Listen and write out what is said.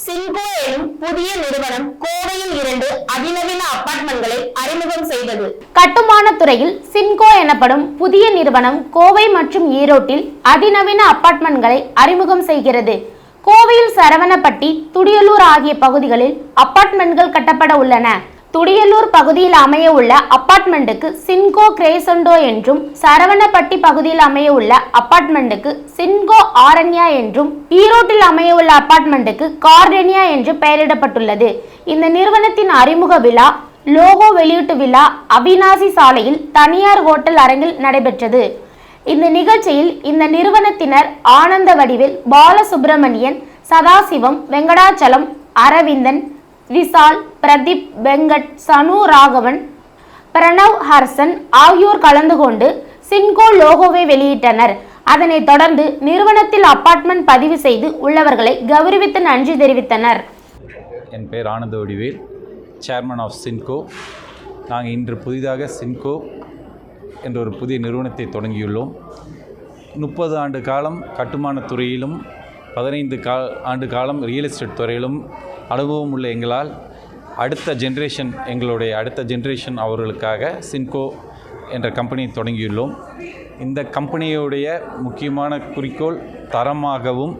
சின்கோ எனும் புதிய நிறுவனம் கோவையில் 2 அதிநவீன அபார்ட்மெண்ட்களை அறிமுகம் செய்தது. கட்டுமான துறையில் சின்கோ எனப்படும் புதிய நிறுவனம் கோவை மற்றும் ஈரோட்டில் அதிநவீன அபார்ட்மெண்ட்களை அறிமுகம் செய்கிறது. கோவையில் சரவணப்பட்டி, துடியலூர் ஆகிய பகுதிகளில் அபார்ட்மெண்ட்கள் கட்டப்பட உள்ளன. துடியலூர் பகுதியில் அமைய உள்ள அபார்ட்மெண்ட்டுக்கு சின்கோ கிரேசண்டோ என்றும், சரவணப்பட்டி பகுதியில் அமைய உள்ள அபார்ட்மெண்ட்டுக்கு சின்கோ ஆரண்யா என்றும், ஈரோட்டில் அமைய உள்ள அபார்ட்மெண்ட்டுக்கு கார்டெனியா என்று பெயரிடப்பட்டுள்ளது. இந்த நிறுவனத்தின் அறிமுக விழா, லோகோ வெளியீட்டு விழா அவிநாசி சாலையில் தனியார் ஹோட்டல் அரங்கில் நடைபெற்றது. இந்த நிகழ்ச்சியில் இந்த நிறுவனத்தினர் ஆனந்த வடிவேல், பாலசுப்ரமணியன், சதாசிவம், வெங்கடாச்சலம், அரவிந்தன், விசால், பிரதீப், வெங்கட், சனு ராகவன், பிரணவ் ஹர்சன் ஆகியோர் கலந்து கொண்டு சின்கோ லோகோவை வெளியிட்டனர். அதனைத் தொடர்ந்து நிறுவனத்தில் அபார்ட்மெண்ட் பதிவு செய்து உள்ளவர்களை கௌரவித்து நன்றி தெரிவித்தனர். என் பெயர் ஆனந்த வடிவேல், சேர்மன் ஆஃப் சின்கோ. நாங்கள் இன்று புதிதாக சின்கோ என்ற ஒரு புதிய நிறுவனத்தை தொடங்கியுள்ளோம். 30 ஆண்டு காலம் கட்டுமான துறையிலும் 15 ஆண்டு காலம் ரியல் எஸ்டேட் துறையிலும் அனுபவம் உள்ள எங்களால் எங்களுடைய அடுத்த ஜென்ரேஷன் அவர்களுக்காக சின்கோ என்ற கம்பெனியை தொடங்கியுள்ளோம். இந்த கம்பெனியுடைய முக்கியமான குறிக்கோள் தரமாகவும்